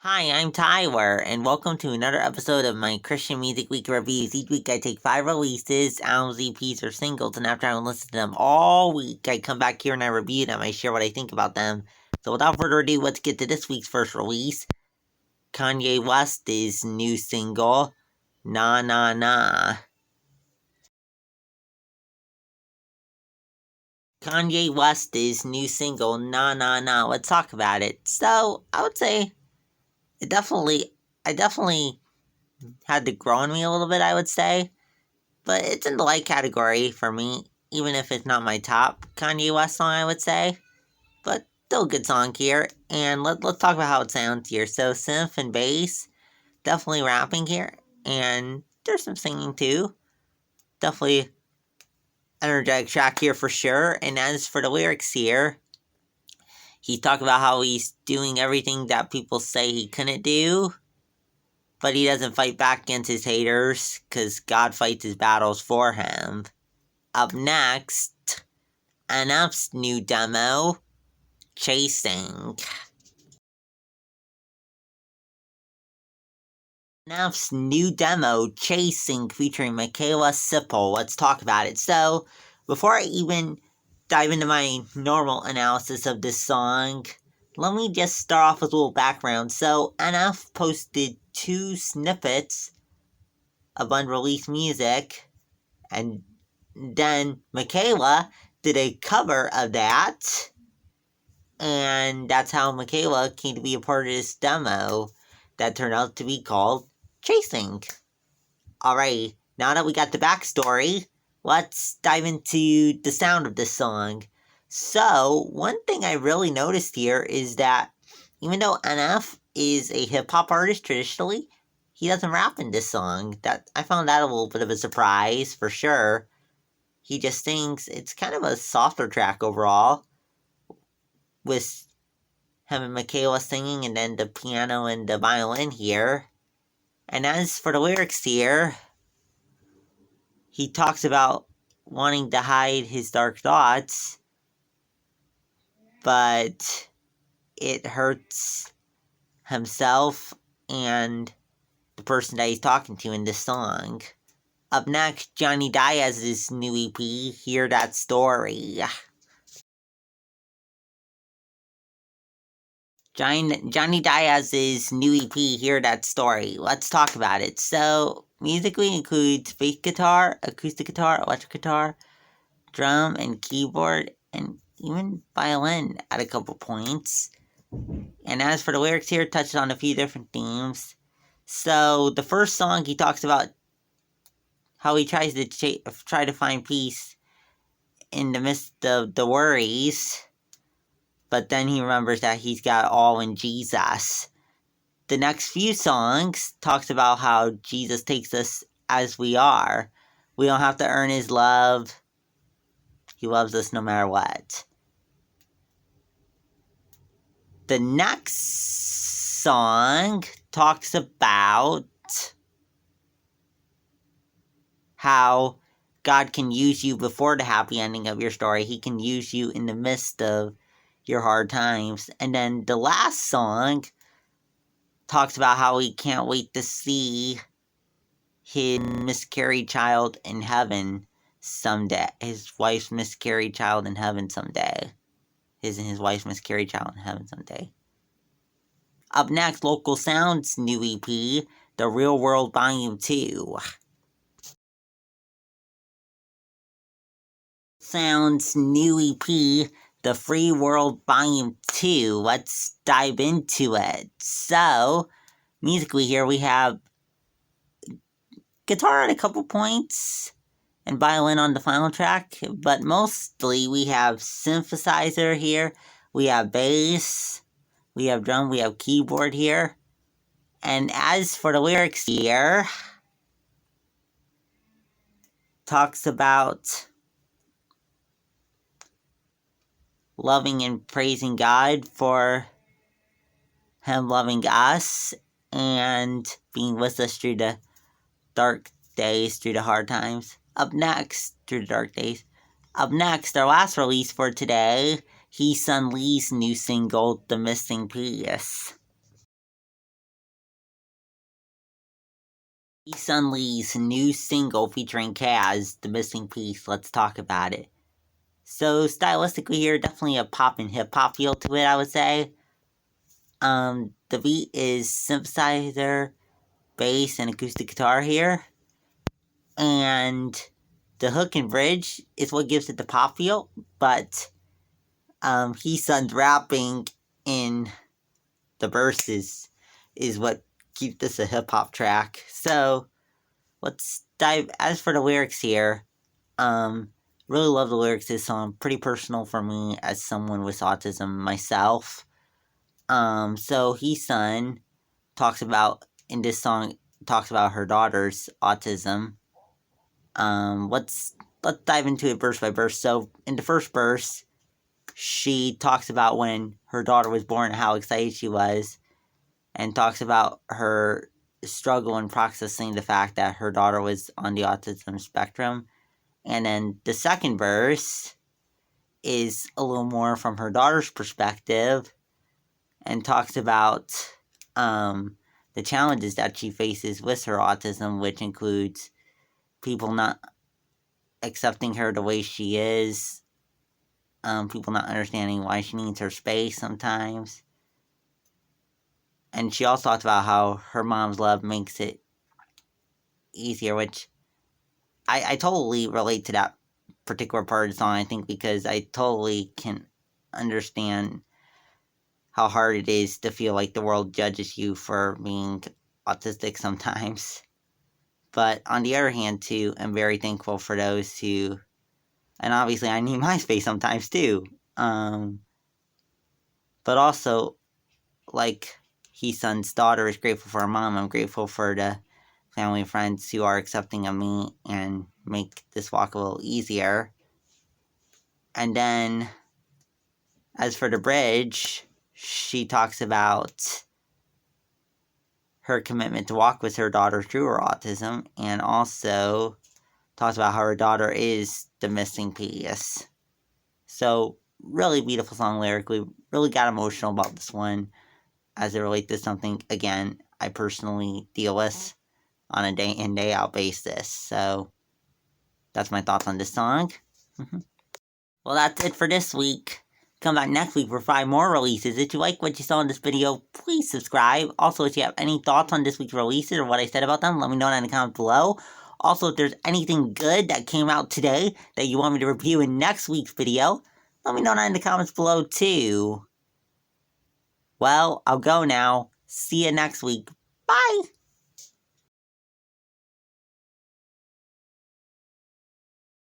Hi, I'm Tyler, and welcome to another episode of my Christian Music Week reviews. Each week I take 5 releases, albums, EPs, or singles, and after I listen to them all week, I come back here and I review them. I share what I think about them. So without further ado, let's get to this week's first release. Kanye West's new single, Nah Nah Nah. Kanye West's new single, Nah Nah Nah. Let's talk about it. So, I would say, I definitely had to grow on me a little bit, I would say. But it's in the light category for me, even if it's not my top Kanye West song, I would say. But still a good song here, and let's talk about how it sounds here. So synth and bass, definitely rapping here, and there's some singing too. Definitely energetic track here for sure. And as for the lyrics here, he talked about how he's doing everything that people say he couldn't do, but he doesn't fight back against his haters, because God fights his battles for him. Up next, NF's new demo, Chasing. NF's new demo, Chasing, featuring Mikayla, Sippel. Let's talk about it. So, before I even dive into my normal analysis of this song, let me just start off with a little background. So, NF posted 2 snippets of unreleased music, and then Mikayla did a cover of that. And that's how Mikayla came to be a part of this demo that turned out to be called Chasing. Alright, now that we got the backstory, let's dive into the sound of this song. So, one thing I really noticed here is that even though NF is a hip-hop artist traditionally, he doesn't rap in this song. I found that a little bit of a surprise, for sure. He just sings. It's kind of a softer track overall, with him and Mikayla singing, and then the piano and the violin here. And as for the lyrics here, he talks about wanting to hide his dark thoughts, but it hurts himself and the person that he's talking to in this song. Up next, Jonny Diaz's new EP, Hear That Story. Jonny Diaz's new EP, Hear That Story. Let's talk about it. So, musically includes bass guitar, acoustic guitar, electric guitar, drum and keyboard, and even violin at a couple points. And as for the lyrics here, touches on a few different themes. So, the first song, he talks about how he tries to try to find peace in the midst of the worries, but then he remembers that he's got all in Jesus. The next few songs talks about how Jesus takes us as we are. We don't have to earn his love. He loves us no matter what. The next song talks about how God can use you before the happy ending of your story. He can use you in the midst of your hard times. And then the last song talks about how he can't wait to see his miscarried child in heaven someday. His wife's miscarried child in heaven someday. His wife's miscarried child in heaven someday. Up next, Local Sound's new EP, The Real World Volume 2. Sound's new EP, The Free World Volume 2. Let's dive into it. So, musically here we have guitar at a couple points and violin on the final track, but mostly we have synthesizer here, we have bass, we have drum, we have keyboard here. And as for the lyrics here, talks about loving and praising God for him loving us and being with us through the dark days, through the hard times. Up next, through the dark days. Up next, our last release for today, HeeSun Lee's new single, The Missing Piece. HeeSun Lee's new single featuring Kaz, The Missing Piece. Let's talk about it. So stylistically here, definitely a pop and hip hop feel to it, I would say. The beat is synthesizer, bass, and acoustic guitar here. And the hook and bridge is what gives it the pop feel, but HeeSun's rapping in the verses is what keeps this a hip hop track. So let's dive. As for the lyrics here, really love the lyrics of this song. Pretty personal for me as someone with autism myself. So HeeSun talks about in this song talks about her daughter's autism. Let's dive into it verse by verse. So in the first verse, she talks about when her daughter was born and how excited she was, and talks about her struggle in processing the fact that her daughter was on the autism spectrum. And then the second verse is a little more from her daughter's perspective and talks about the challenges that she faces with her autism, which includes people not accepting her the way she is, people not understanding why she needs her space sometimes. And she also talked about how her mom's love makes it easier, which I totally relate to that particular part of the song, I think, because I totally can understand how hard it is to feel like the world judges you for being autistic sometimes. But on the other hand, too, I'm very thankful for those who, and obviously I need my space sometimes too. But also, like HeeSun's daughter is grateful for her mom, I'm grateful for the family and friends who are accepting of me and make this walk a little easier. And then, as for the bridge, she talks about her commitment to walk with her daughter through her autism, and also talks about how her daughter is the missing piece. So, really beautiful song lyrically. Really got emotional about this one as it relates to something, again, I personally deal with on a day in, day out basis. So, that's my thoughts on this song. Well, that's it for this week. Come back next week for 5 more releases. If you like what you saw in this video, please subscribe. Also, if you have any thoughts on this week's releases or what I said about them, let me know in the comments below. Also, if there's anything good that came out today that you want me to review in next week's video, let me know in the comments below too. Well, I'll go now. See you next week. Bye!